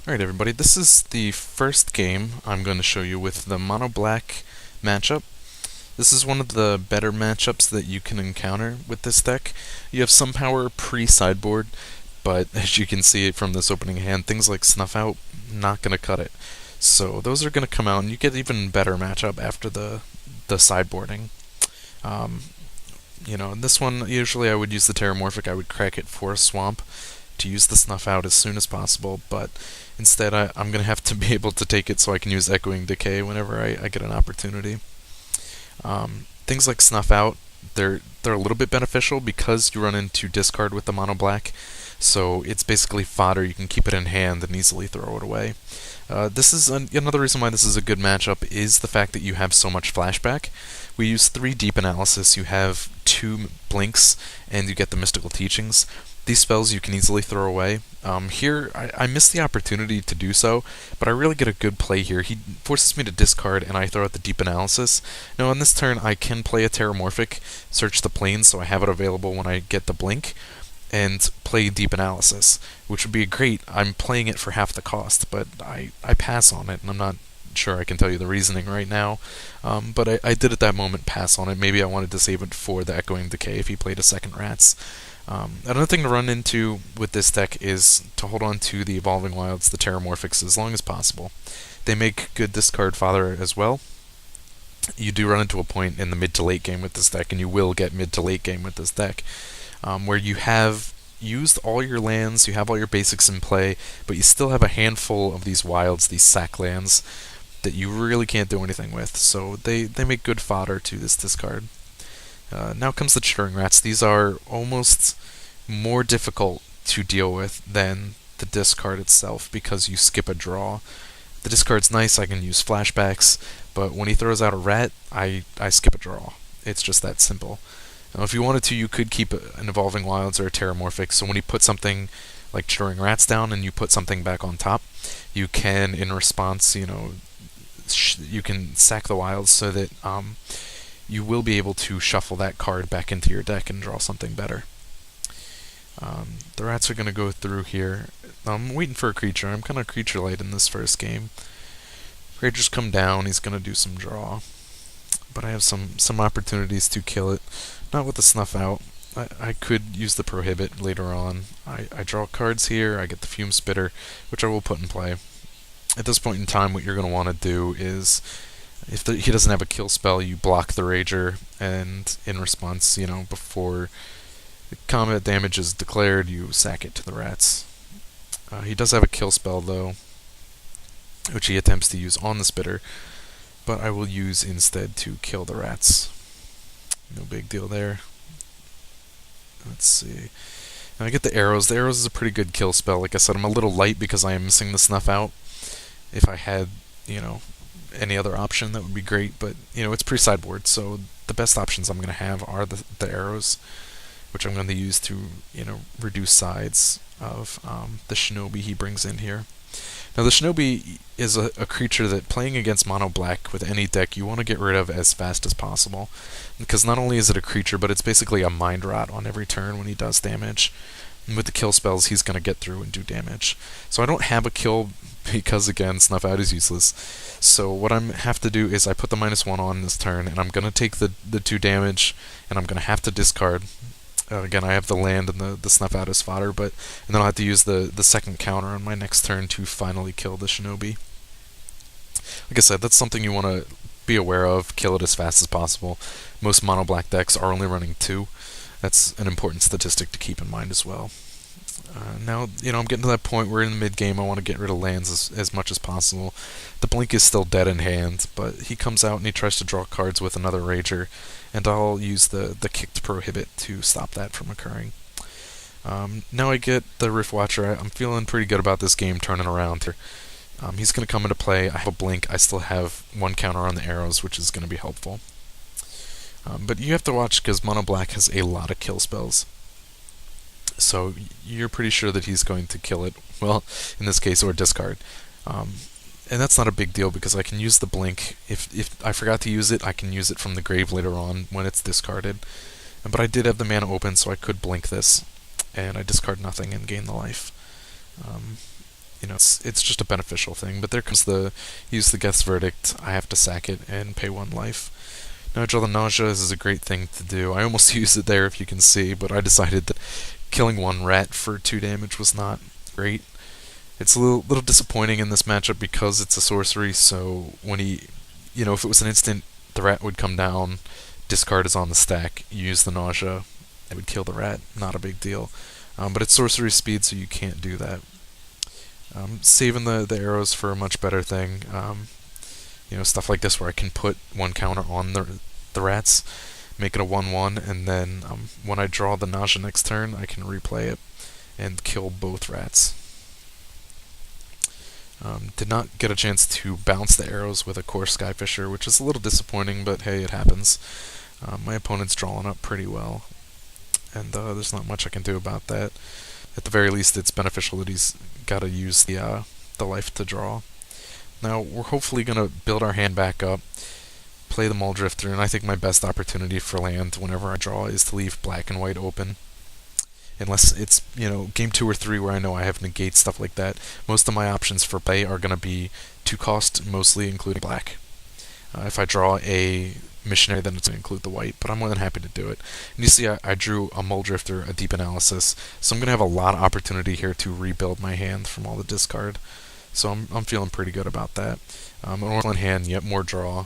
Alright everybody, this is the first game I'm going to show you with the mono-black matchup. This is one of the better matchups that you can encounter with this deck. You have some power pre-sideboard, but as you can see from this opening hand, things like Snuff Out, not going to cut it. So those are going to come out, and you get even better matchup after the sideboarding. In this one, usually I would use the Terramorphic. I would crack it for a swamp to use the Snuff Out as soon as possible, but instead I'm going to have to be able to take it so I can use Echoing Decay whenever I get an opportunity. Things like Snuff Out, they're a little bit beneficial because you run into discard with the mono black, so it's basically fodder. You can keep it in hand and easily throw it away. This is another reason why this is a good matchup is the fact that you have so much flashback. We use 3 Deep Analysis, you have 2 Blinks, and you get the Mystical Teachings. These spells you can easily throw away. Here, I missed the opportunity to do so, but I really get a good play here. He forces me to discard, and I throw out the Deep Analysis. Now, on this turn, I can play a Terramorphic, search the plains, so I have it available when I get the Blink, and play Deep Analysis, which would be great. I'm playing it for half the cost, but I pass on it, and I'm not sure I can tell you the reasoning right now. But I did at that moment pass on it. Maybe I wanted to save it for the Echoing Decay if he played a second Rats. Another thing to run into with this deck is to hold on to the Evolving Wilds, the Terramorphics, as long as possible. They make good discard fodder as well. You do run into a point in the mid to late game with this deck, and you will get mid to late game with this deck, where you have used all your lands, you have all your basics in play, but you still have a handful of these wilds, these sack lands, that you really can't do anything with. So they make good fodder to this discard. Now comes the Chittering Rats. These are almost more difficult to deal with than the discard itself because you skip a draw. The discard's nice, I can use flashbacks, but when he throws out a rat, I skip a draw. It's just that simple. Now, if you wanted to, you could keep an Evolving Wilds or a Terramorphic, so when you put something like Chittering Rats down and you put something back on top, you can, in response, you can sack the wilds so that you will be able to shuffle that card back into your deck and draw something better. The rats are going to go through here. I'm waiting for a creature. I'm kind of creature light in this first game. Creatures come down, he's going to do some draw. But I have some opportunities to kill it. Not with the Snuff Out. I could use the Prohibit later on. I draw cards here, I get the Fume Spitter, which I will put in play. At this point in time, what you're going to want to do is, if he doesn't have a kill spell, you block the Rager, and in response, before the combat damage is declared, you sack it to the rats. He does have a kill spell, though, which he attempts to use on the Spitter, but I will use instead to kill the rats. No big deal there. Let's see. Now I get the arrows. The arrows is a pretty good kill spell. Like I said, I'm a little light because I am missing the Snuff Out. If I had, any other option, that would be great, but it's pre-sideboard, so the best options I'm going to have are the arrows, which I'm going to use to reduce sides of the Shinobi he brings in here. Now the Shinobi is a creature that, playing against mono black with any deck, you want to get rid of as fast as possible, because not only is it a creature, but it's basically a mind rot on every turn when he does damage. And with the kill spells, he's going to get through and do damage. So I don't have a kill because, again, Snuff Out is useless. So what I have to do is I put the -1 on this turn, and I'm going to take the 2 damage, and I'm going to have to discard. Again, I have the land and the Snuff Out as fodder, and then I'll have to use the second counter on my next turn to finally kill the Shinobi. Like I said, that's something you want to be aware of, kill it as fast as possible. Most mono-black decks are only running 2. That's an important statistic to keep in mind as well. Now, I'm getting to that point where in the mid-game I want to get rid of lands as much as possible. The Blink is still dead in hand, but he comes out and he tries to draw cards with another Rager, and I'll use the kicked Prohibit to stop that from occurring. Now I get the Rift Watcher. I'm feeling pretty good about this game turning around here. He's going to come into play. I have a Blink. I still have 1 counter on the arrows, which is going to be helpful. But you have to watch because mono black has a lot of kill spells. So you're pretty sure that he's going to kill it, well, in this case, or discard. And that's not a big deal because I can use the Blink. If I forgot to use it, I can use it from the grave later on when it's discarded. But I did have the mana open, so I could Blink this, and I discard nothing and gain the life. it's just a beneficial thing. But there comes the use the Guest's Verdict. I have to sack it and pay 1 life. Now I draw the Nausea. This is a great thing to do. I almost used it there if you can see, but I decided that killing 1 rat for 2 damage was not great. It's a little disappointing in this matchup because it's a sorcery, so when if it was an instant, the rat would come down, discard is on the stack, you use the Nausea, it would kill the rat, not a big deal. But it's sorcery speed, so you can't do that. Saving the arrows for a much better thing. Stuff like this where I can put 1 counter on the rats, make it a 1/1, and then when I draw the Nausea next turn, I can replay it and kill both rats. Did not get a chance to bounce the arrows with a core Skyfisher, which is a little disappointing, but hey, it happens. My opponent's drawing up pretty well, and there's not much I can do about that. At the very least, it's beneficial that he's got to use the life to draw. Now, we're hopefully going to build our hand back up, play the Muldrifter, and I think my best opportunity for land whenever I draw is to leave black and white open. Unless it's, game 2 or 3 where I know I have negate, stuff like that. Most of my options for play are going to be 2 cost, mostly including black. If I draw a missionary, then it's going to include the white, but I'm more than happy to do it. And you see I drew a Muldrifter, a Deep Analysis, so I'm going to have a lot of opportunity here to rebuild my hand from all the discard. So I'm feeling pretty good about that. An Oracle in hand, yet more draw,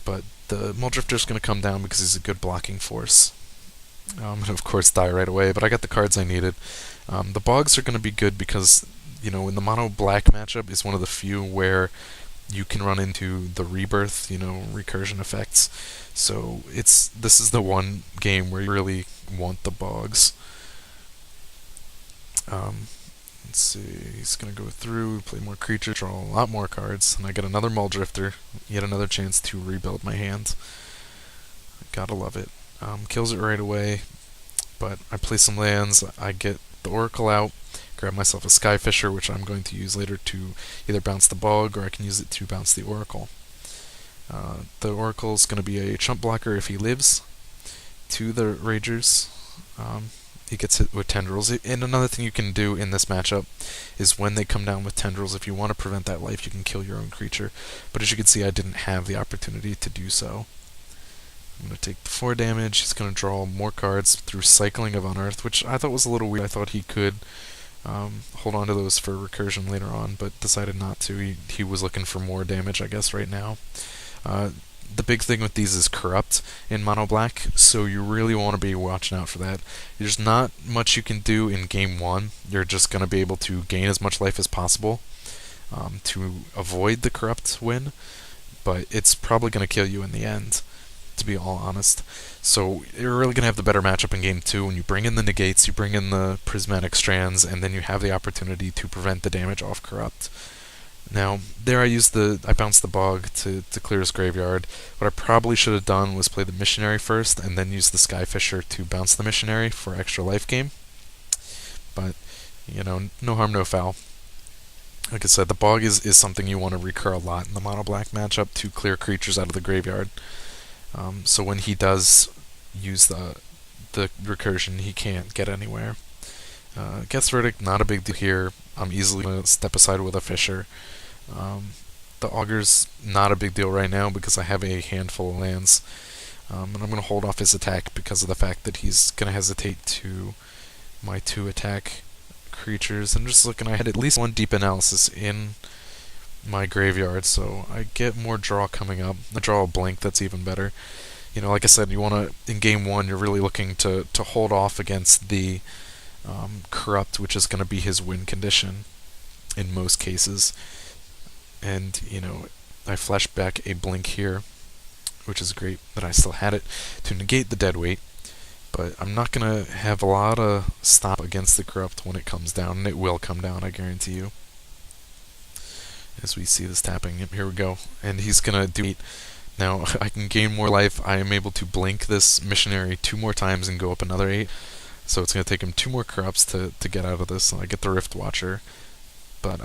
but the Muldrifter's going to come down because he's a good blocking force. And of course die right away, but I got the cards I needed. The Bogs are going to be good because, in the mono-black matchup is one of the few where you can run into the rebirth, recursion effects. So this is the one game where you really want the Bogs. Let's see, he's going to go through, play more creatures, draw a lot more cards, and I get another Muldrifter, yet another chance to rebuild my hand. Gotta love it. Kills it right away, but I play some lands, I get the Oracle out, grab myself a Skyfisher, which I'm going to use later to either bounce the Bog, or I can use it to bounce the Oracle. The Oracle is going to be a chump blocker if he lives to the Ragers. He gets hit with Tendrils. And another thing you can do in this matchup is when they come down with Tendrils, if you want to prevent that life, you can kill your own creature. But as you can see, I didn't have the opportunity to do so. I'm going to take the 4 damage. He's going to draw more cards through Cycling of Unearth, which I thought was a little weird. I thought he could hold on to those for recursion later on, but decided not to. He was looking for more damage, I guess, right now. The big thing with these is Corrupt in mono black, so you really want to be watching out for that. There's not much you can do in game 1. You're just going to be able to gain as much life as possible to avoid the Corrupt win, but it's probably going to kill you in the end, to be all honest. So you're really going to have the better matchup in game 2 when you bring in the negates, you bring in the prismatic strands, and then you have the opportunity to prevent the damage off Corrupt. Now, there I bounced the Bog to clear his graveyard. What I probably should have done was play the Missionary first, and then use the Skyfisher to bounce the Missionary for extra life gain. But, no harm, no foul. Like I said, the Bog is something you want to recur a lot in the mono-black matchup to clear creatures out of the graveyard. So when he does use the recursion, he can't get anywhere. Guest's Verdict, not a big deal here. I'm easily going to step aside with a Fisher. The Augur's not a big deal right now because I have a handful of lands. And I'm going to hold off his attack because of the fact that he's going to hesitate to my 2 attack creatures. I'm just looking, I had at least 1 Deep Analysis in my graveyard, so I get more draw coming up. I draw a Blink, that's even better. Like I said, you want to, in game 1, you're really looking to hold off against the Corrupt, which is going to be his win condition in most cases. And, I flash back a Blink here, which is great that I still had it, to negate the deadweight. But I'm not going to have a lot of stop against the Corrupt when it comes down, and it will come down, I guarantee you. As we see this tapping, yep, here we go. And he's going to do 8. Now, I can gain more life. I am able to blink this Missionary 2 more times and go up another 8. So it's going to take him 2 more Corrupts to get out of this. I get the Rift Watcher. But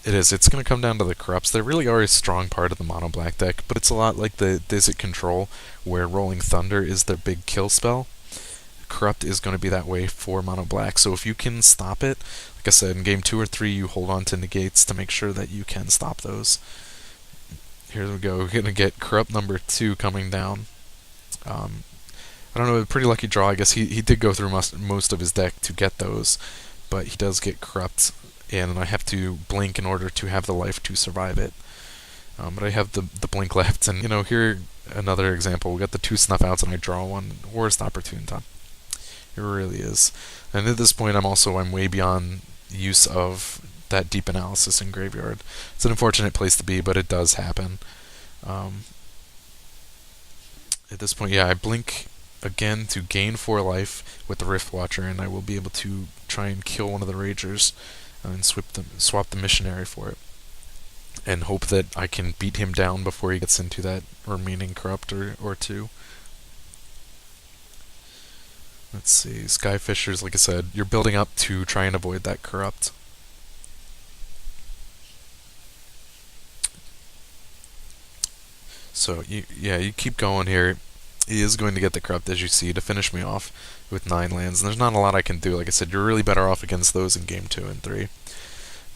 it's going to come down to the Corrupts. They really are a strong part of the mono black deck, but it's a lot like the Dizit Control, where Rolling Thunder is their big kill spell. Corrupt is going to be that way for mono black, so if you can stop it, like like I said, in game 2 or 3, you hold on to negates to make sure that you can stop those. Here we go. We're going to get Corrupt number 2 coming down. I don't know, a pretty lucky draw. I guess he did go through most of his deck to get those, but he does get Corrupt, and I have to blink in order to have the life to survive it. But I have the blink left, and here another example. We got the 2 snuff outs, and I draw one. Worst opportune time. It really is. And at this point, I'm way beyond use of that deep analysis in graveyard. It's an unfortunate place to be, but it does happen. At this point, yeah, I blink again to gain 4 life with the Rift Watcher, and I will be able to try and kill one of the Ragers and swap the Missionary for it, and hope that I can beat him down before he gets into that remaining Corrupt or 2. Let's see, Skyfishers, like I said, you're building up to try and avoid that Corrupt. So, you keep going here. He is going to get the Corrupt, as you see, to finish me off with 9 lands. And there's not a lot I can do. Like I said, you're really better off against those in game 2 and 3.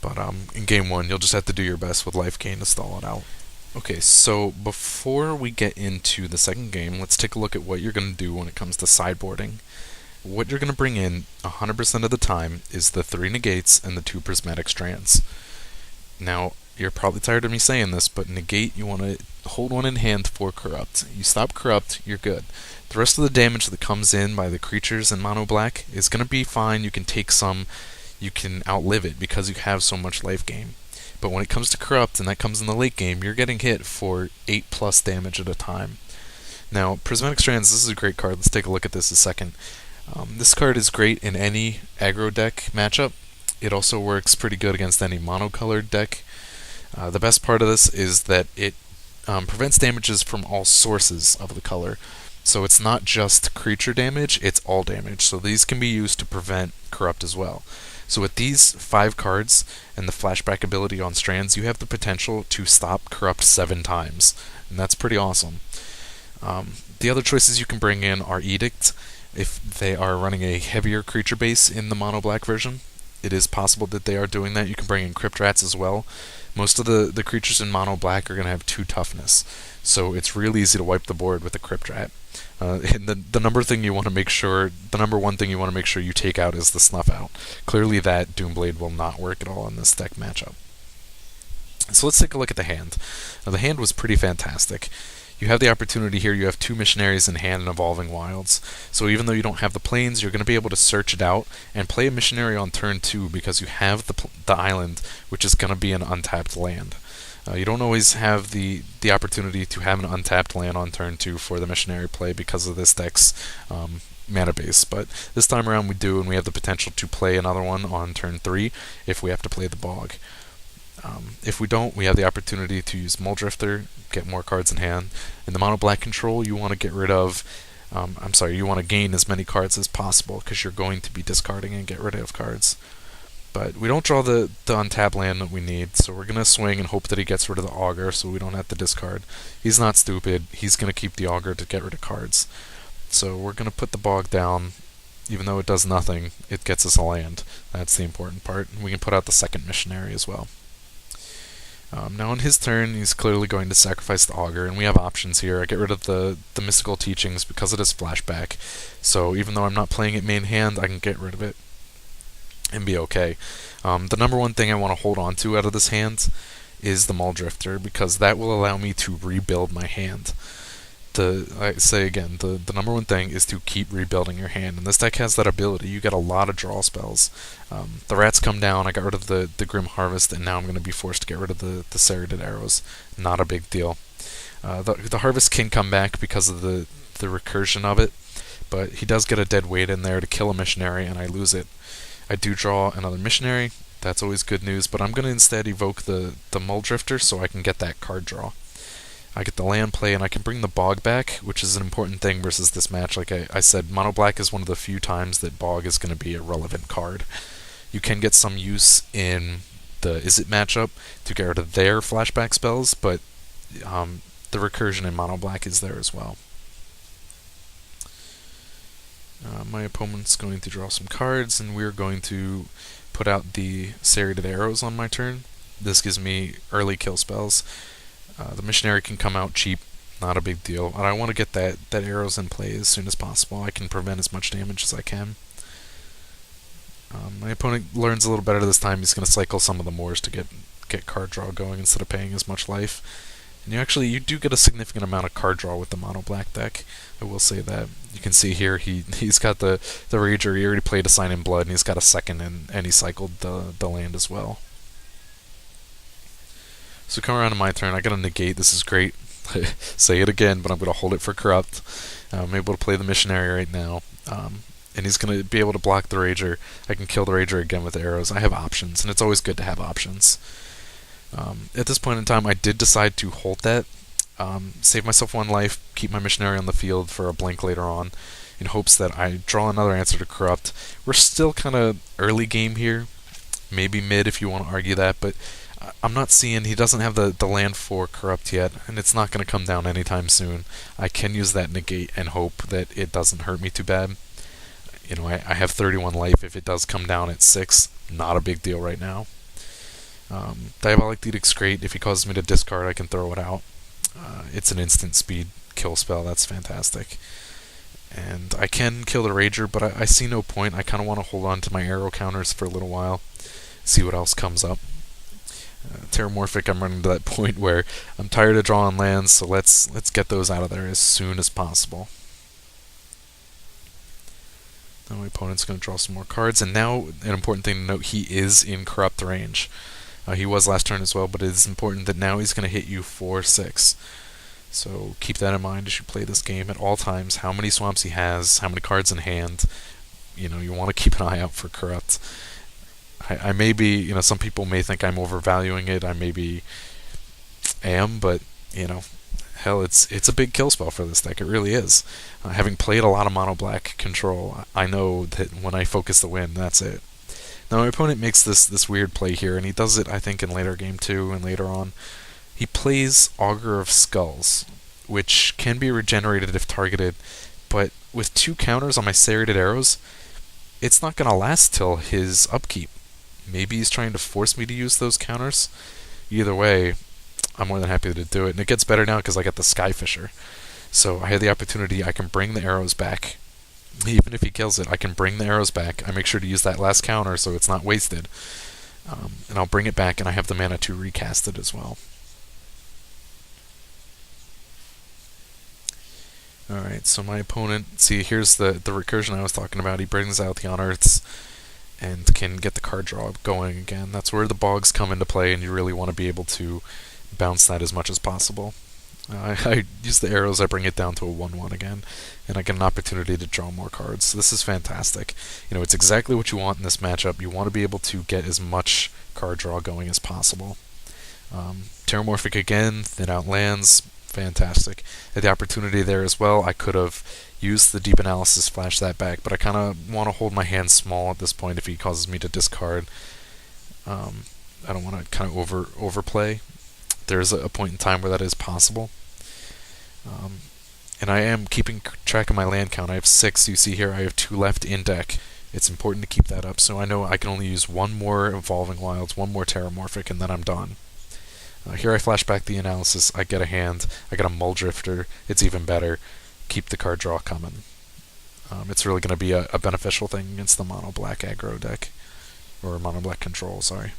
But in game 1, you'll just have to do your best with life gain to stall it out. Okay, so before we get into the second game, let's take a look at what you're going to do when it comes to sideboarding. What you're going to bring in 100% of the time is the 3 negates and the 2 prismatic strands. Now, you're probably tired of me saying this, but negate, you want to hold one in hand for Corrupt. You stop Corrupt, you're good. The rest of the damage that comes in by the creatures in mono black is going to be fine. You can take some, you can outlive it because you have so much life gain. But when it comes to Corrupt, and that comes in the late game, you're getting hit for 8+ damage at a time. Now, Prismatic Strands, this is a great card. Let's take a look at this a second. This card is great in any aggro deck matchup. It also works pretty good against any monocolored deck. The best part of this is that it prevents damages from all sources of the color. So it's not just creature damage, it's all damage. So these can be used to prevent Corrupt as well. So with these 5 cards and the flashback ability on Strands, you have the potential to stop Corrupt 7 times. And that's pretty awesome. The other choices you can bring in are Edict, if they are running a heavier creature base in the mono black version. It is possible that they are doing that. You can bring in Crypt Rats as well. Most of the creatures in mono black are going to have 2 toughness, so it's really easy to wipe the board with a Crypt Rat. And the number one thing you want to make sure you take out is the Snuff Out. Clearly that Doomblade will not work at all in this deck matchup. So let's take a look at the hand. Now, the hand was pretty fantastic. You have the opportunity here, you have 2 missionaries in hand and Evolving Wilds. So even though you don't have the plains, you're going to be able to search it out and play a missionary on turn 2 because you have the island, which is going to be an untapped land. You don't always have the opportunity to have an untapped land on turn 2 for the missionary play because of this deck's mana base, but this time around we do, and we have the potential to play another one on turn 3 if we have to play the Bog. If we don't, we have the opportunity to use Muldrifter, get more cards in hand. In the mono black control, you want to get rid of, you want to gain as many cards as possible because you're going to be discarding and get rid of cards. But we don't draw the untapped land that we need, so we're going to swing and hope that he gets rid of the Augur so we don't have to discard. He's not stupid, he's going to keep the Augur to get rid of cards. So we're going to put the Bog down. Even though it does nothing, it gets us a land. That's the important part. And we can put out the second missionary as well. Now on his turn, he's clearly going to sacrifice the Augur, and we have options here. I get rid of the Mystical Teachings because it is flashback, so even though I'm not playing it main hand, I can get rid of it and be okay. The number one thing I want to hold on to out of this hand is the Muldrifter, because that will allow me to rebuild my hand. I say again, the number one thing is to keep rebuilding your hand, and this deck has that ability. You get a lot of draw spells. The rats come down, I got rid of the Grim Harvest, and now I'm going to be forced to get rid of the Serrated Arrows. Not a big deal. The Harvest can come back because of the recursion of it, but he does get a dead weight in there to kill a missionary, and I lose it. I do draw another missionary, that's always good news, but I'm going to instead evoke the Muldrifter so I can get that card draw. I get the land play, and I can bring the Bog back, which is an important thing versus this match. Like I said, Mono Black is one of the few times that Bog is going to be a relevant card. You can get some use in the Izzet matchup to get rid of their flashback spells, but the recursion in Mono Black is there as well. My opponent's going to draw some cards, and we're going to put out the serrated arrows on my turn. This gives me early kill spells. The missionary can come out cheap, not a big deal. And I want to get that arrows in play as soon as possible. I can prevent as much damage as I can. My opponent learns a little better this time. He's going to cycle some of the Moors to get card draw going instead of paying as much life. And you do get a significant amount of card draw with the mono black deck. I will say that. You can see here he's got the Rager. He already played a Sign in Blood, and he's got a second, and he cycled the land as well. So come around to my turn. I got a negate. This is great. Say it again, but I'm going to hold it for corrupt. I'm able to play the missionary right now. And he's going to be able to block the Rager. I can kill the Rager again with arrows. I have options, and it's always good to have options. At this point in time, I did decide to hold that, save myself 1 life, keep my missionary on the field for a blink later on, in hopes that I draw another answer to corrupt. We're still kind of early game here, maybe mid if you want to argue that, but I'm not seeing, he doesn't have the land for corrupt yet, and it's not going to come down anytime soon. I can use that negate and hope that it doesn't hurt me too bad. You know, I have 31 life. If it does come down at 6, not a big deal right now. Diabolic Edict's great. If he causes me to discard, I can throw it out. It's an instant speed kill spell. That's fantastic. And I can kill the Rager, but I see no point. I kind of want to hold on to my arrow counters for a little while, see what else comes up. Terramorphic, I'm running to that point where I'm tired of drawing lands, so let's get those out of there as soon as possible. Now my opponent's going to draw some more cards, and now an important thing to note, he is in corrupt range. He was last turn as well, but it is important that now he's going to hit you for 6. So keep that in mind as you play this game at all times. How many swamps he has, how many cards in hand. You know, you want to keep an eye out for corrupt. I may be, you know, some people may think I'm overvaluing it. I maybe am, but, you know, hell, it's a big kill spell for this deck. It really is. Having played a lot of mono black control, I know that when I focus the win, that's it. Now my opponent makes this weird play here, and he does it, I think, in later game 2 and later on. He plays Augur of Skulls, which can be regenerated if targeted, but with 2 counters on my serrated arrows, it's not going to last till his upkeep. Maybe he's trying to force me to use those counters. Either way, I'm more than happy to do it. And it gets better now because I got the Skyfisher. So I had the opportunity, I can bring the arrows back. Even if he kills it, I can bring the arrows back. I make sure to use that last counter so it's not wasted. And I'll bring it back, and I have the mana to recast it as well. Alright, so my opponent, see, here's the recursion I was talking about. He brings out the Unearths and can get the card draw going again. That's where the bogs come into play, and you really want to be able to bounce that as much as possible. I use the arrows, I bring it down to a 1-1 again, and I get an opportunity to draw more cards. This is fantastic. You know, it's exactly what you want in this matchup. You want to be able to get as much card draw going as possible. Terramorphic again, thin out lands, fantastic. Had the opportunity there as well. I could have used the Deep Analysis, flash that back, but I kind of want to hold my hand small at this point if he causes me to discard. I don't want to kind of overplay. There's a point in time where that is possible. And I am keeping track of my land count. I have 6. You see here I have 2 left in deck. It's important to keep that up, so I know I can only use 1 more Evolving Wilds, 1 more Terramorphic, and then I'm done. Here I flash back the Analysis. I get a hand. I get a Muldrifter. It's even better. Keep the card draw coming. It's really going to be a beneficial thing against the mono black aggro deck, or mono black control. Sorry.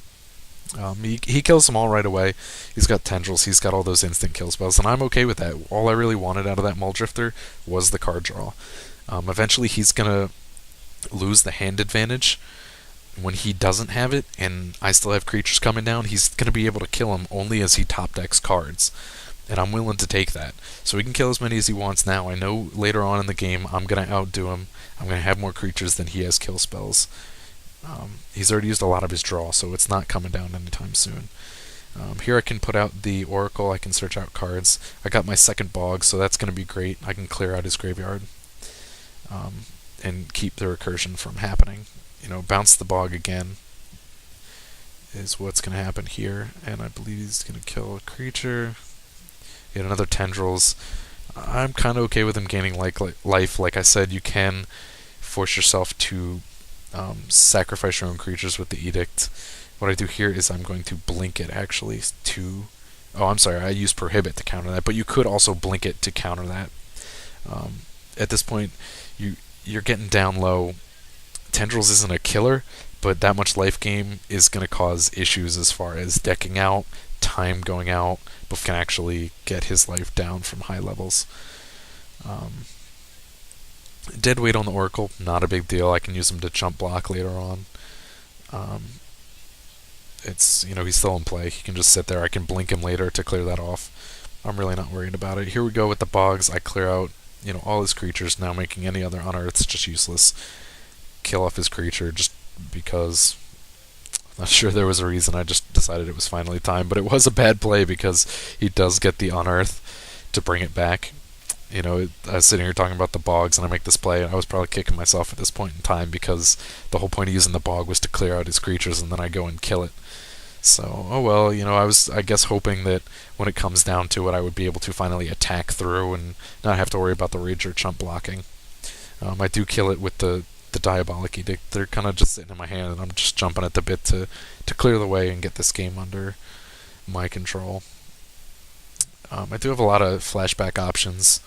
He kills them all right away. He's got tendrils, he's got all those instant kill spells, and I'm okay with that. All I really wanted out of that Muldrifter was the card draw. Eventually he's going to lose the hand advantage. When he doesn't have it, and I still have creatures coming down, he's going to be able to kill him only as he top decks cards. And I'm willing to take that. So he can kill as many as he wants now. I know later on in the game I'm going to outdo him. I'm going to have more creatures than he has kill spells. He's already used a lot of his draw, so it's not coming down anytime soon. Here I can put out the Oracle, I can search out cards. I got my second Bog, so that's going to be great. I can clear out his graveyard and keep the recursion from happening. You know, bounce the Bog again is what's going to happen here, and I believe he's going to kill a creature. Get another Tendrils. I'm kind of okay with him gaining life. Like I said, you can force yourself to sacrifice your own creatures with the Edict. What I do here is I'm going to blink it actually to... Oh, I'm sorry, I use Prohibit to counter that, but you could also blink it to counter that. At this point, you're getting down low. Tendrils isn't a killer, but that much life gain is going to cause issues as far as decking out, time going out, but can actually get his life down from high levels. Dead weight on the Oracle, not a big deal. I can use him to jump block later on. It's, he's still in play. He can just sit there. I can blink him later to clear that off. I'm really not worried about it. Here we go with the Bogs. I clear out, all his creatures, now making any other unearths just useless. Kill off his creature just because... I'm not sure there was a reason. I just decided it was finally time, but it was a bad play because he does get the unearth to bring it back. I was sitting here talking about the Bogs, and I make this play, and I was probably kicking myself at this point in time because the whole point of using the Bog was to clear out his creatures, and then I go and kill it. So, oh well, I was, I guess, hoping that when it comes down to it, I would be able to finally attack through and not have to worry about the Rage or Chump blocking. I do kill it with the Diabolic Edict. They're kind of just sitting in my hand, and I'm just jumping at the bit to clear the way and get this game under my control. I do have a lot of flashback options.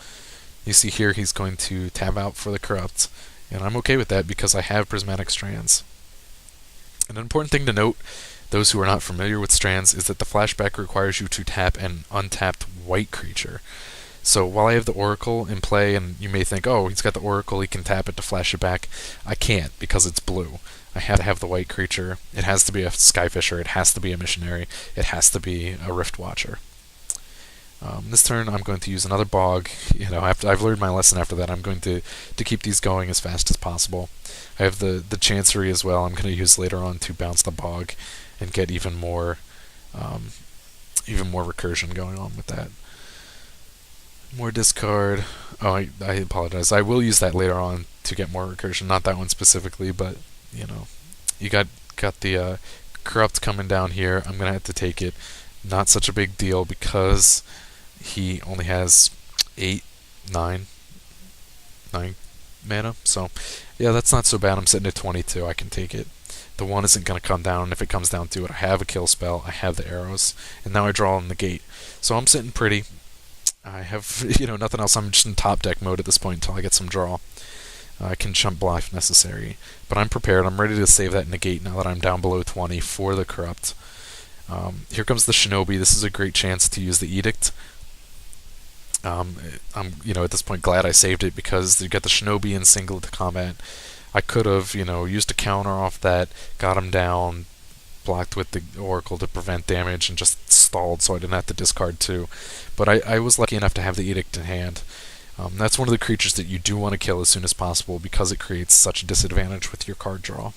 You see here he's going to tab out for the Corrupt, and I'm okay with that because I have Prismatic Strands. An important thing to note, those who are not familiar with Strands, is that the flashback requires you to tap an untapped white creature. So while I have the Oracle in play, and you may think, oh, he's got the Oracle, he can tap it to flash it back, I can't because it's blue. I have to have the white creature. It has to be a Skyfisher, it has to be a Missionary, it has to be a Rift Watcher. This turn I'm going to use another Bog. After I've learned my lesson after that, I'm going to keep these going as fast as possible. I have the Chancery as well. I'm going to use later on to bounce the Bog and get even more recursion going on with that. More discard. Oh, I apologize. I will use that later on to get more recursion. Not that one specifically, but you got the Corrupt coming down here. I'm gonna have to take it. Not such a big deal because he only has 9 mana. So yeah, that's not so bad. I'm sitting at 22. I can take it. The 1 isn't going to come down, and if it comes down to it, I have a kill spell, I have the arrows, and now I draw on the gate. So I'm sitting pretty. I have, nothing else. I'm just in top deck mode at this point until I get some draw. I can jump block if necessary, but I'm prepared. I'm ready to save that negate now that I'm down below 20 for the Corrupt. Here comes the Shinobi. This is a great chance to use the Edict. I'm, at this point glad I saved it because you get the Shinobi in single to combat. I could have, used a counter off that, got him down, blocked with the Oracle to prevent damage, and just stalled so I didn't have to discard 2. But I was lucky enough to have the Edict in hand. That's one of the creatures that you do want to kill as soon as possible because it creates such a disadvantage with your card draw.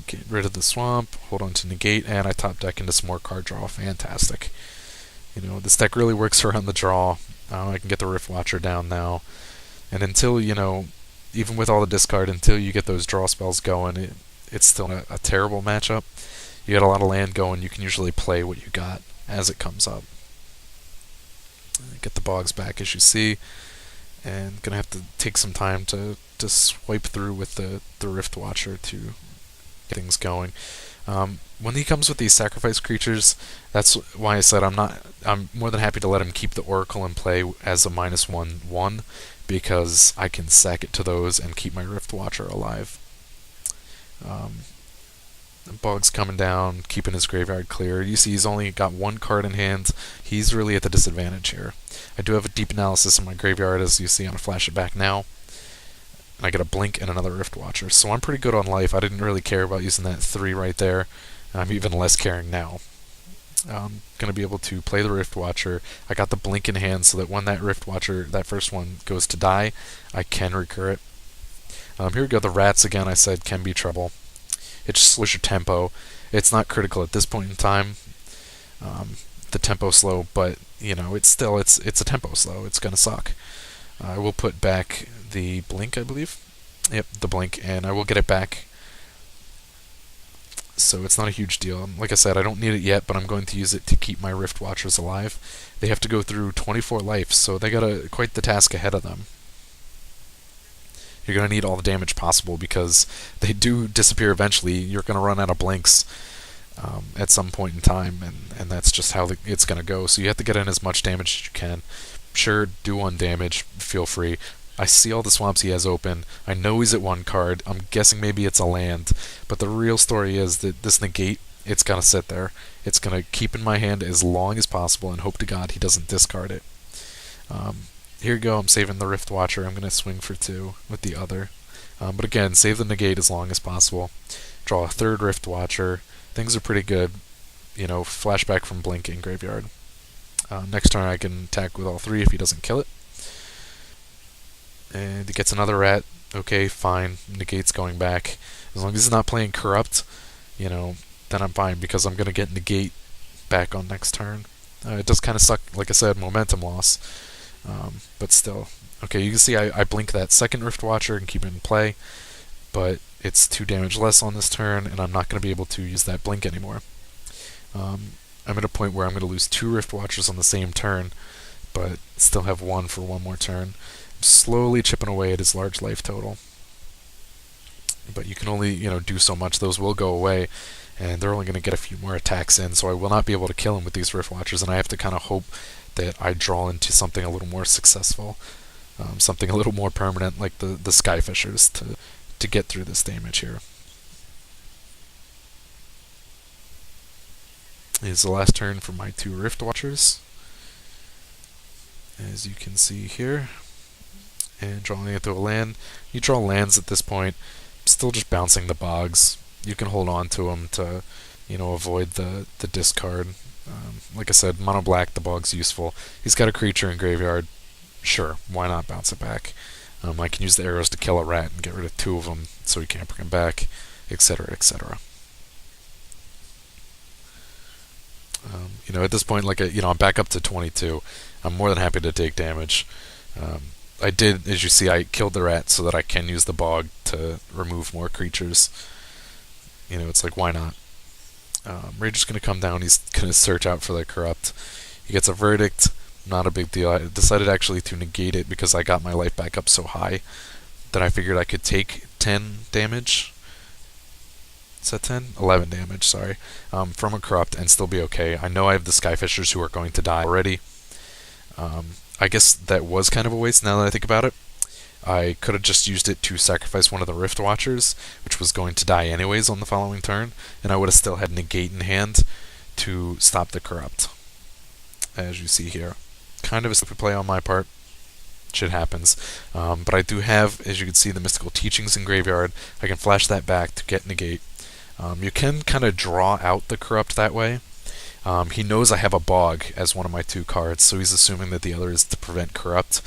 Get rid of the Swamp, hold on to negate, and I top deck into some more card draw. Fantastic. This deck really works around the draw. I can get the Rift Watcher down now. And until, even with all the discard, until you get those draw spells going, it's still a terrible matchup. You got a lot of land going, you can usually play what you got as it comes up. Get the Bogs back as you see, and gonna have to take some time to swipe through with the Rift Watcher to get things going. When he comes with these sacrifice creatures, that's why I said I'm more than happy to let him keep the Oracle in play as a -1/1 because I can sack it to those and keep my Rift Watcher alive. Bog's coming down, keeping his graveyard clear. You see he's only got 1 card in hand. He's really at the disadvantage here. I do have a Deep Analysis in my graveyard, as you see. I'm going to flash it back now. And I get a Blink and another Rift Watcher. So I'm pretty good on life. I didn't really care about using that 3 right there. I'm even less caring now. I'm going to be able to play the Rift Watcher. I got the Blink in hand so that when that Rift Watcher, that first one, goes to die, I can recur it. Here we go. The Rats, again, I said, can be trouble. It just slows your tempo. It's not critical at this point in time. The tempo slow, but it's still it's a tempo slow. It's gonna suck. I will put back the Blink, I believe. Yep, the Blink, and I will get it back. So it's not a huge deal. Like I said, I don't need it yet, but I'm going to use it to keep my Rift Watchers alive. They have to go through 24 life, so they got quite the task ahead of them. you're going to need all the damage possible because they do disappear eventually. You're going to run out of blinks at some point in time, and that's just how it's going to go. So you have to get in as much damage as you can. Sure, do 1 damage, feel free. I see all the swamps he has open. I know he's at 1 card. I'm guessing maybe it's a land. But the real story is that this negate, it's going to sit there. It's going to keep in my hand as long as possible and hope to God he doesn't discard it. Here you go. I'm saving the Rift Watcher. I'm going to swing for 2 with the other. But again, save the negate as long as possible. Draw a 3rd Rift Watcher. Things are pretty good. Flashback from blinking graveyard. Next turn I can attack with all 3 if he doesn't kill it. And he gets another rat. Okay, fine. Negate's going back. As long as he's not playing corrupt, then I'm fine because I'm going to get negate back on next turn. It does kind of suck, like I said, momentum loss. But still. Okay, you can see I blink that 2nd Rift Watcher and keep it in play. But it's 2 damage less on this turn, and I'm not going to be able to use that blink anymore. I'm at a point where I'm going to lose 2 Rift Watchers on the same turn, but still have 1 for 1 more turn. I'm slowly chipping away at his large life total. But you can only, do so much. Those will go away, and they're only going to get a few more attacks in, so I will not be able to kill him with these Rift Watchers, and I have to kind of hope that I draw into something a little more successful, something a little more permanent, like the Skyfishers, to get through this damage here. Is the last turn for my 2 Rift Watchers, as you can see here. And drawing it to a land. You draw lands at this point, still just bouncing the bogs. You can hold on to them to, avoid the discard. Like I said, mono black, the bog's useful. He's got a creature in graveyard. Sure, why not bounce it back? I can use the arrows to kill a rat and get rid of 2 of them so he can't bring him back, etc., etc. At this point, I'm back up to 22. I'm more than happy to take damage. I did, as you see, I killed the rat so that I can use the bog to remove more creatures. It's like, why not? Rager's going to come down, he's going to search out for the corrupt. He gets a verdict, not a big deal. I decided actually to negate it because I got my life back up so high that I figured I could take 10 damage. Is that 10? 11 damage, sorry. From a corrupt and still be okay. I know I have the Skyfishers who are going to die already. I guess that was kind of a waste now that I think about it. I could have just used it to sacrifice one of the Rift Watchers, which was going to die anyways on the following turn, and I would have still had negate in hand to stop the corrupt, as you see here. Kind of a stupid play on my part. Shit happens. But I do have, as you can see, the Mystical Teachings in graveyard. I can flash that back to get negate. You can kind of draw out the corrupt that way. He knows I have a bog as one of my 2 cards, so he's assuming that the other is to prevent corrupt,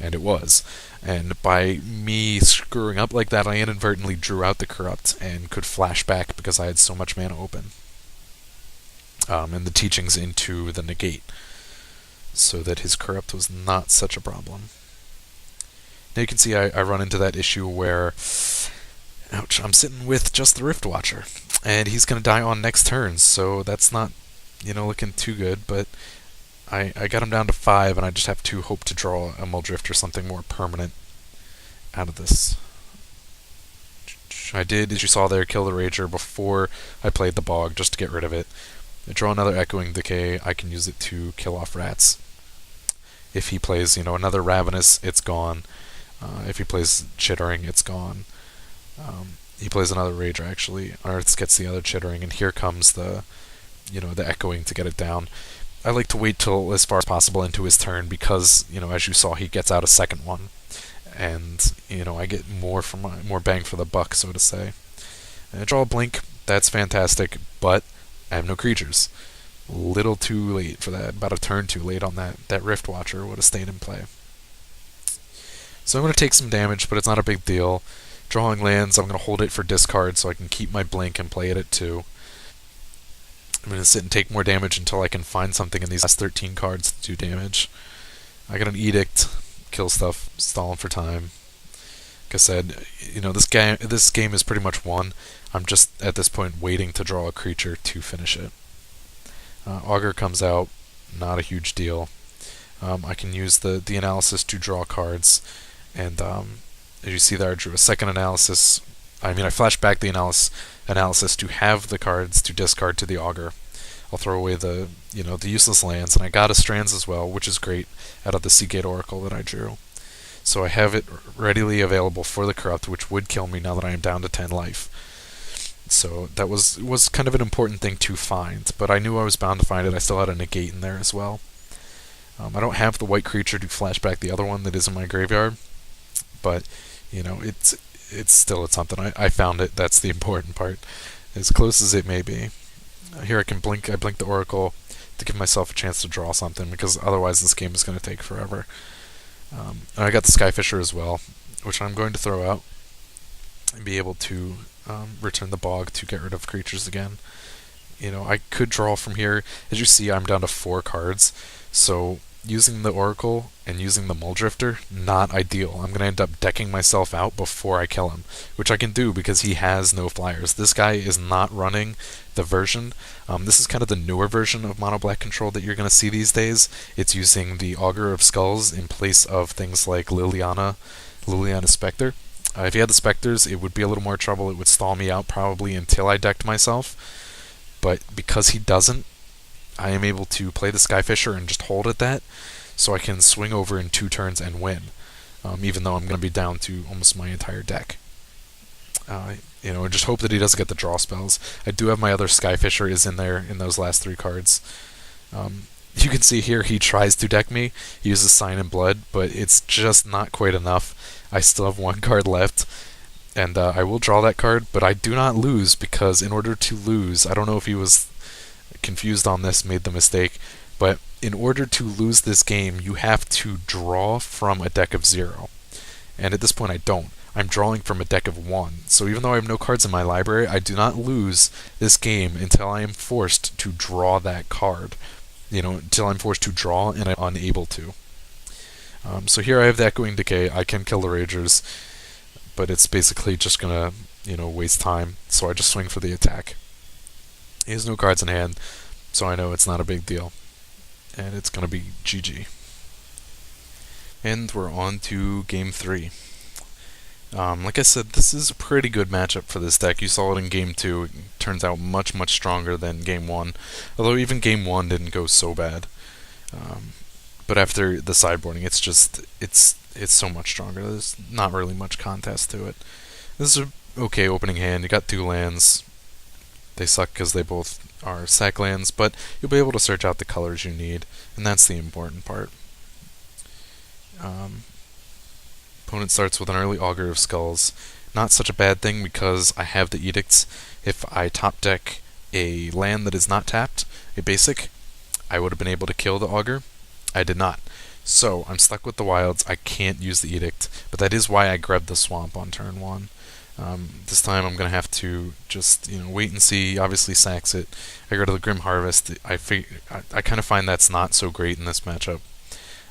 and it was. And by me screwing up like that, I inadvertently drew out the corrupt and could flash back because I had so much mana open. And the teachings into the negate, so that his corrupt was not such a problem. Now you can see I run into that issue where, ouch, I'm sitting with just the Rift Watcher, and he's going to die on next turn, so that's not looking too good, but I got him down to 5, and I just have to hope to draw a Muldrift or something more permanent out of this. I did, as you saw there, kill the Rager before I played the bog, just to get rid of it. I draw another Echoing Decay, I can use it to kill off rats. If he plays, another Ravenous, it's gone. If he plays Chittering, it's gone. He plays another Rager, actually. Arths gets the other Chittering, and here comes the Echoing to get it down. I like to wait till as far as possible into his turn because, as you saw, he gets out a second one. And, I get more bang for the buck, so to say. And I draw a blink, that's fantastic, but I have no creatures. Little too late for that, about a turn too late on that. That Rift Watcher would have stayed in play. So I'm going to take some damage, but it's not a big deal. Drawing lands, I'm going to hold it for discard so I can keep my blink and play it at 2. I'm going to sit and take more damage until I can find something in these last 13 cards to do damage. I got an Edict, kill stuff, stalling for time. Like I said, this game is pretty much won. I'm just, at this point, waiting to draw a creature to finish it. Augur comes out, not a huge deal. I can use the analysis to draw cards, and As you see there, I drew a second analysis. I flashed back the analysis to have the cards to discard to the Augur. I'll throw away the useless lands, and I got a Strands as well, which is great, out of the Seagate Oracle that I drew. So I have it readily available for the Corrupt, which would kill me now that I am down to 10 life. So that was kind of an important thing to find, but I knew I was bound to find it. I still had a negate in there as well. I don't have the white creature to flash back the other one that is in my graveyard, but it's it's something. I found it. That's the important part, as close as it may be. Here I blink the Oracle to give myself a chance to draw something, because otherwise this game is going to take forever. And I got the Skyfisher as well, which I'm going to throw out and be able to return the Bog to get rid of creatures again. I could draw from here. As you see, I'm down to 4 cards, so using the Oracle and using the Muldrifter, not ideal. I'm going to end up decking myself out before I kill him, which I can do because he has no flyers. This guy is not running the version. This is kind of the newer version of Mono Black Control that you're going to see these days. It's using the Augur of Skulls in place of things like Liliana Spectre. If he had the Spectres, it would be a little more trouble. It would stall me out probably until I decked myself. But because he doesn't, I am able to play the Skyfisher and just hold at that, so I can swing over in 2 turns and win, even though I'm going to be down to almost my entire deck. And just hope that he doesn't get the draw spells. I do have my other Skyfisher is in there in those last 3 cards. You can see here he tries to deck me. He uses Sign in Blood, but it's just not quite enough. I still have 1 card left, and I will draw that card, but I do not lose, because in order to lose, I don't know if he was confused on this, made the mistake, but in order to lose this game, you have to draw from a deck of 0. And at this point I don't. I'm drawing from a deck of 1. So even though I have no cards in my library, I do not lose this game until I am forced to draw that card. Until I'm forced to draw and I'm unable to. So here I have the Echoing Decay. I can kill the Ragers, but it's basically just gonna, waste time. So I just swing for the attack. He has no cards in hand, so I know it's not a big deal. And it's gonna be GG. And we're on to Game 3. Like I said, this is a pretty good matchup for this deck. You saw it in Game 2. It turns out much, much stronger than Game 1. Although even Game 1 didn't go so bad. But after the sideboarding, it's so much stronger. There's not really much contest to it. This is an okay opening hand. You got 2 lands. They suck because they both are sack lands, but you'll be able to search out the colors you need, and that's the important part. Opponent starts with an early Augur of Skulls. Not such a bad thing because I have the Edicts. If I top deck a land that is not tapped, a basic, I would have been able to kill the Augur. I did not. So I'm stuck with the Wilds. I can't use the Edict, but that is why I grabbed the Swamp on turn 1. This time I'm going to have to just wait and see. Obviously sacks it. I go to the Grim Harvest. I kind of find that's not so great in this matchup.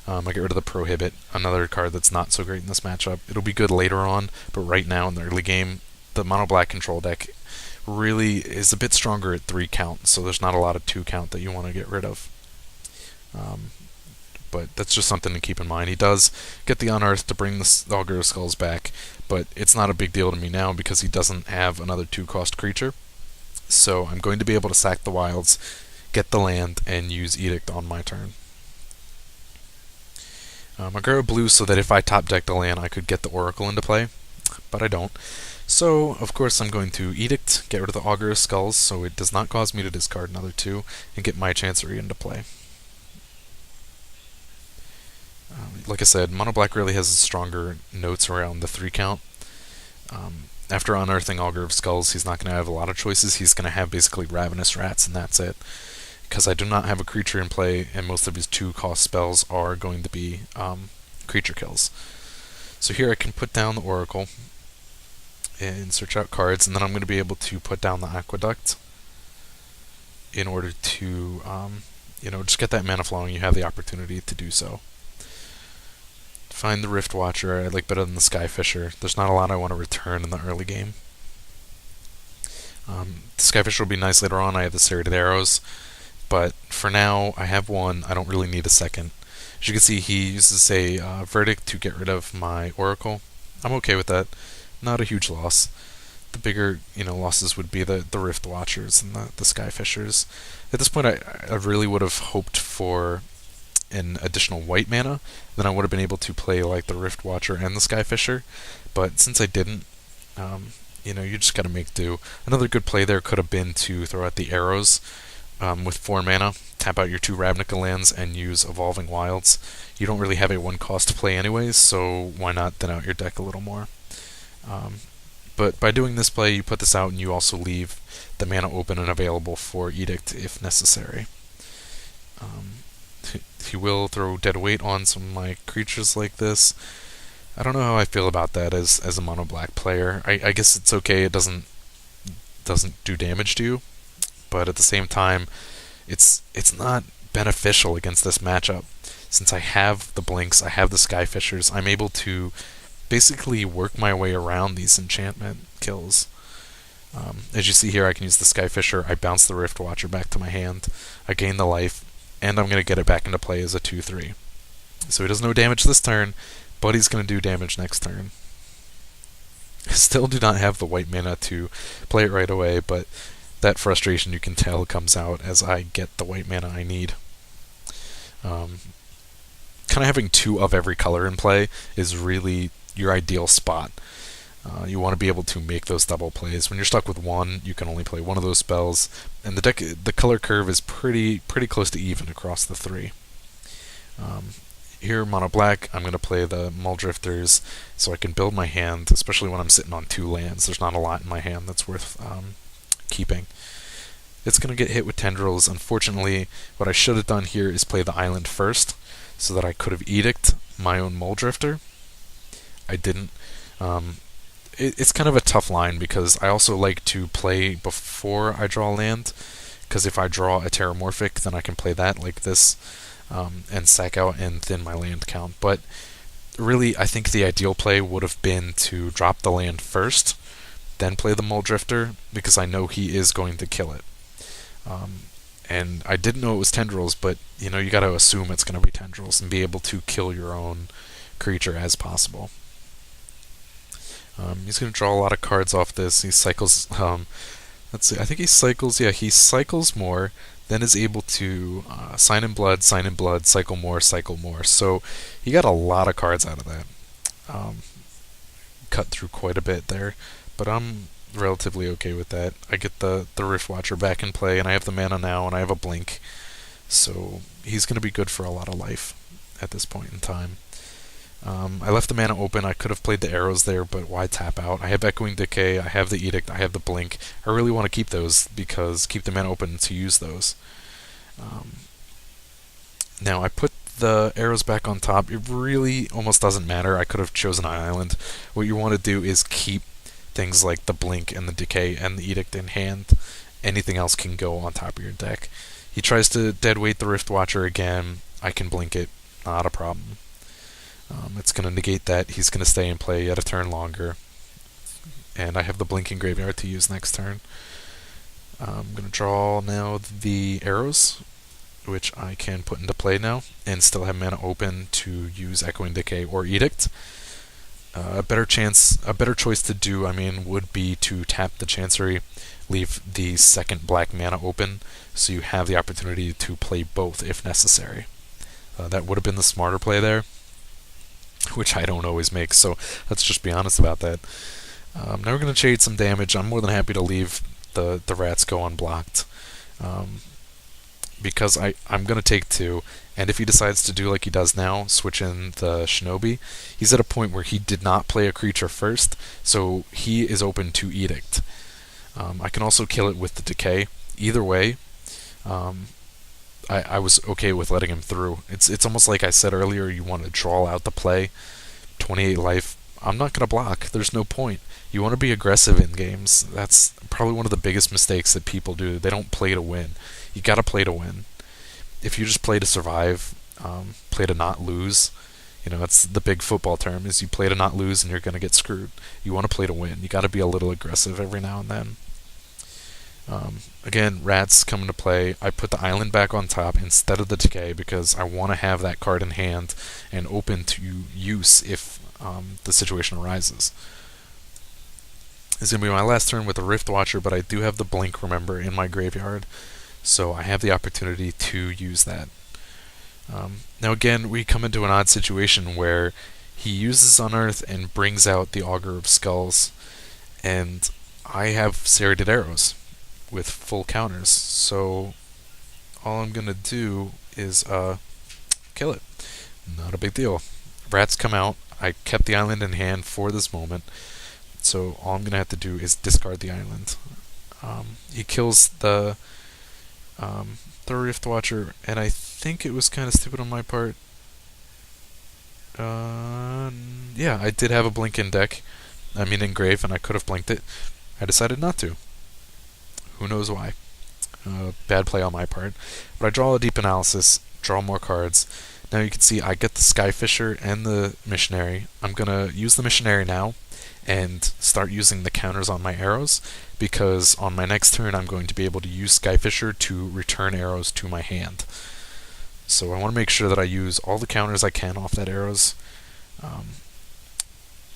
I get rid of the Prohibit, another card that's not so great in this matchup. It'll be good later on, but right now in the early game, the Mono Black Control deck really is a bit stronger at 3 count, so there's not a lot of 2 count that you want to get rid of. But that's just something to keep in mind. He does get the Unearth to bring the Augur of Skulls back, but it's not a big deal to me now because he doesn't have another 2-cost creature. So I'm going to be able to sack the Wilds, get the land, and use Edict on my turn. I grow blue so that if I top decked a land, I could get the Oracle into play, but I don't. So, of course, I'm going to Edict, get rid of the Augur of Skulls, so it does not cause me to discard another 2, and get my Chancery into play. Like I said, Mono Black really has stronger notes around the 3 count. After unearthing Augur of Skulls, he's not going to have a lot of choices. He's going to have basically Ravenous Rats, and that's it. Because I do not have a creature in play, and most of his 2-cost spells are going to be creature kills. So here I can put down the Oracle and search out cards, and then I'm going to be able to put down the Aqueduct in order to, just get that mana flowing. You have the opportunity to do so. Find the Rift Watcher. I like better than the Skyfisher. There's not a lot I want to return in the early game. The Skyfisher will be nice later on. I have the Serrated Arrows. But for now, I have 1. I don't really need a second. As you can see, he uses a Verdict to get rid of my Oracle. I'm okay with that. Not a huge loss. The bigger, losses would be the Rift Watchers and the Skyfishers. At this point, I really would have hoped for an additional white mana. Then I would have been able to play like the Rift Watcher and the Skyfisher. But since I didn't, you just gotta make do. Another good play there could have been to throw out the arrows with 4 mana, tap out your 2 Ravnica lands, and use Evolving Wilds. You don't really have a 1-cost play anyways, so why not thin out your deck a little more? But by doing this play, you put this out and you also leave the mana open and available for Edict if necessary. He will throw Dead Weight on some of my creatures like this. I don't know how I feel about that as a mono black player. I guess it's okay. It doesn't do damage to you, but at the same time, it's not beneficial against this matchup. Since I have the Blinks, I have the Skyfishers, I'm able to basically work my way around these enchantment kills. As you see here, I can use the Skyfisher, I bounce the Rift Watcher back to my hand, I gain the life, and I'm going to get it back into play as a 2/3. So he does no damage this turn, but he's going to do damage next turn. Still do not have the white mana to play it right away, but that frustration you can tell comes out as I get the white mana I need. Kind of having 2 of every color in play is really your ideal spot. You want to be able to make those double plays. When you're stuck with 1, you can only play 1 of those spells, and the color curve is pretty close to even across the 3. Here, mono black, I'm going to play the Muldrifters so I can build my hand, especially when I'm sitting on 2 lands. There's not a lot in my hand that's worth keeping. It's going to get hit with Tendrils. Unfortunately, what I should have done here is play the island first, so that I could have Edict my own Muldrifter. I didn't. It's kind of a tough line because I also like to play before I draw land, because if I draw a Terramorphic, then I can play that like this, and sack out and thin my land count. But really, I think the ideal play would have been to drop the land first, then play the Muldrifter, because I know he is going to kill it. And I didn't know it was Tendrils, but you gotta assume it's gonna be Tendrils and be able to kill your own creature as possible. He's gonna draw a lot of cards off this. He cycles, let's see, I think he cycles more, then is able to Sign in Blood, cycle more. So he got a lot of cards out of that. Cut through quite a bit there, but I'm relatively okay with that. I get the Rift Watcher back in play, and I have the mana now, and I have a Blink, so he's going to be good for a lot of life at this point in time. I left the mana open. I could have played the arrows there, but why tap out? I have Echoing Decay, I have the Edict, I have the Blink. I really want to keep those, because keep the mana open to use those. Now I put the arrows back on top. It really almost doesn't matter. I could have chosen an island. What you want to do is keep things like the Blink and the Decay and the Edict in hand. Anything else can go on top of your deck. He tries to deadweight the Rift Watcher again. I can blink it. Not a problem. It's going to negate that. He's going to stay in play yet a turn longer. And I have the Blinking Graveyard to use next turn. I'm going to draw now the arrows, which I can put into play now, and still have mana open to use Echoing Decay or Edict. A better choice to do, would be to tap the Chancery, leave the second black mana open, so you have the opportunity to play both if necessary. That would have been the smarter play there, which I don't always make, so let's just be honest about that. Now we're going to trade some damage. I'm more than happy to leave the rats go unblocked, because I'm going to take 2, and if he decides to do like he does now, switch in the Shinobi, he's at a point where he did not play a creature first, so he is open to Edict. I can also kill it with the Decay. Either way, I was okay with letting him through. It's almost like I said earlier, you want to draw out the play. 28 life, I'm not going to block. There's no point. You want to be aggressive in games. That's probably one of the biggest mistakes that people do. They don't play to win. You got to play to win. If you just play to survive, play to not lose, that's the big football term, is you play to not lose and you're going to get screwed. You want to play to win. You got to be a little aggressive every now and then. Again, rats come into play. I put the island back on top instead of the Decay because I want to have that card in hand and open to use if the situation arises. It's going to be my last turn with the Rift Watcher, but I do have the Blink, remember, in my graveyard, so I have the opportunity to use that. Now again, we come into an odd situation where he uses Unearth and brings out the Augur of Skulls, and I have serrated arrows with full counters, so all I'm going to do is kill it. Not a big deal. Rats come out. I kept the island in hand for this moment, so all I'm going to have to do is discard the island. He kills the Rift Watcher, and I think it was kind of stupid on my part. Yeah, I did have a blink in deck. I mean in grave, and I could have blinked it. I decided not to. Who knows why? Bad play on my part. But I draw a deep analysis, draw more cards. Now you can see I get the Skyfisher and the Missionary. I'm going to use the Missionary now and start using the counters on my arrows, because on my next turn I'm going to be able to use Skyfisher to return arrows to my hand. So I want to make sure that I use all the counters I can off that arrows.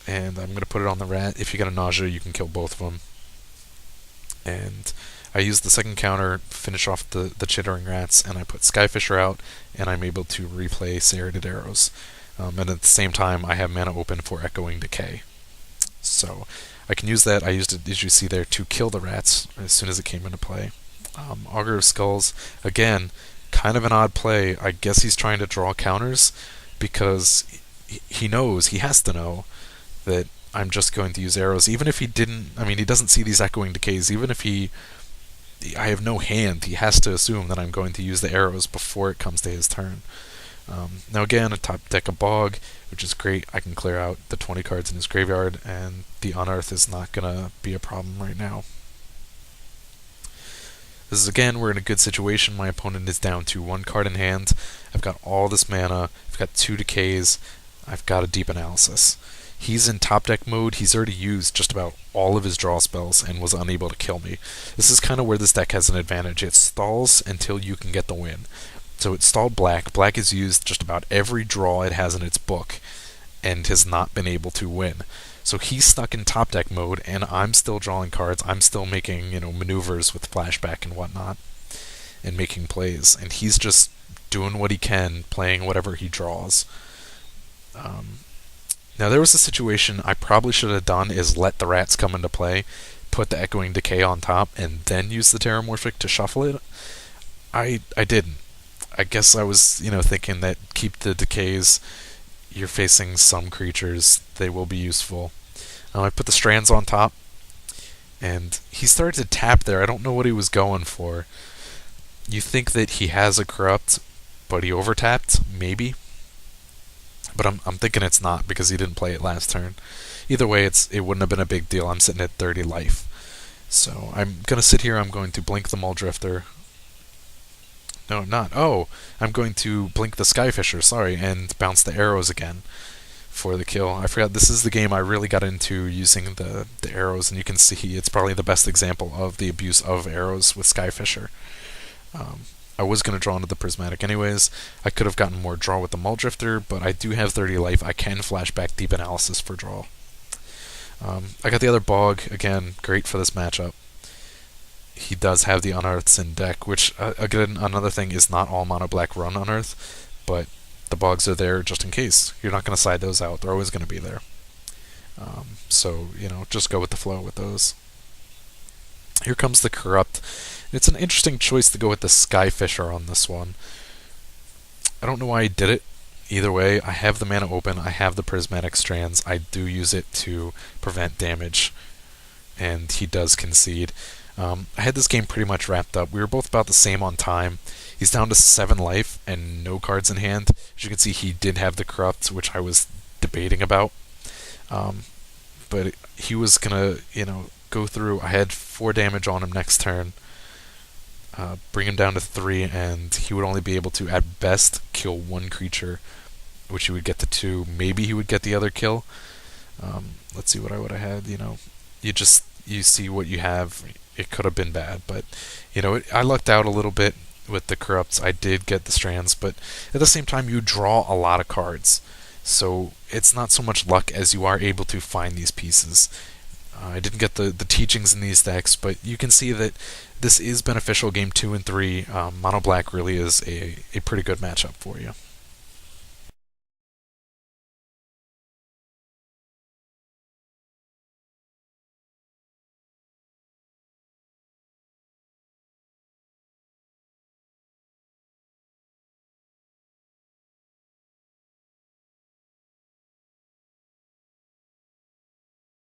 And I'm going to put it on the rat. If you get a nausea, you can kill both of them. And I use the second counter, finish off the chittering rats, and I put Skyfisher out, and I'm able to replay serrated arrows. And at the same time, I have mana open for Echoing Decay. So I can use that. I used it, as you see there, to kill the rats as soon as it came into play. Augur of Skulls, again, kind of an odd play. I guess he's trying to draw counters, because he knows, he has to know, that I'm just going to use arrows. Even if he didn't, I mean, he doesn't see these Echoing Decays. Even if I have no hand, he has to assume that I'm going to use the arrows before it comes to his turn. Now again, a top deck a Bog, which is great. I can clear out the 20 cards in his graveyard, and the Unearth is not going to be a problem right now. This is, again, we're in a good situation. My opponent is down to 1 card in hand. I've got all this mana. I've got 2 decays. I've got a deep analysis. He's in top deck mode. He's already used just about all of his draw spells and was unable to kill me. This is kind of where this deck has an advantage. It stalls until you can get the win. So it stalled black. Black has used just about every draw it has in its book and has not been able to win. So he's stuck in top deck mode, and I'm still drawing cards. I'm still making, maneuvers with flashback and whatnot, and making plays. And he's just doing what he can, playing whatever he draws. Now there was a situation I probably should have done is let the rats come into play, put the Echoing Decay on top, and then use the Terramorphic to shuffle it. I didn't. I guess I was, thinking that keep the decays. You're facing some creatures, they will be useful. I put the Strands on top, and he started to tap there. I don't know what he was going for. You think that he has a Corrupt, but he overtapped, maybe. But I'm thinking it's not, because he didn't play it last turn. Either way, it wouldn't have been a big deal. I'm sitting at 30 life. So I'm going to sit here, I'm going to blink the Muldrifter. No, I'm not. Oh, I'm going to blink the Skyfisher, sorry, and bounce the arrows again for the kill. I forgot, this is the game I really got into using the arrows, and you can see it's probably the best example of the abuse of arrows with Skyfisher. I was going to draw into the Prismatic anyways. I could have gotten more draw with the Muldrifter, but I do have 30 life. I can flashback Deep Analysis for draw. I got the other Bog, again, great for this matchup. He does have the Unearths in deck, which, again, another thing is not all mono black run Unearth, but the Bogs are there just in case. You're not going to side those out. They're always going to be there. So, just go with the flow with those. Here comes the Corrupt. It's an interesting choice to go with the Skyfisher on this one. I don't know why I did it. Either way, I have the mana open. I have the Prismatic Strands. I do use it to prevent damage, and he does concede. I had this game pretty much wrapped up. We were both about the same on time. He's down to 7 life and no cards in hand. As you can see, he did have the Corrupt, which I was debating about. But he was going to, go through. I had 4 damage on him next turn. Bring him down to 3, and he would only be able to, at best, kill 1 creature, which he would get to 2. Maybe he would get the other kill. Let's see what I would have had, you see what you have. It could have been bad, but, I lucked out a little bit with the Corrupts. I did get the Strands, but at the same time, you draw a lot of cards. So it's not so much luck as you are able to find these pieces. I didn't get the teachings in these decks, but you can see that this is beneficial game 2 and 3. Mono black really is a pretty good matchup for you.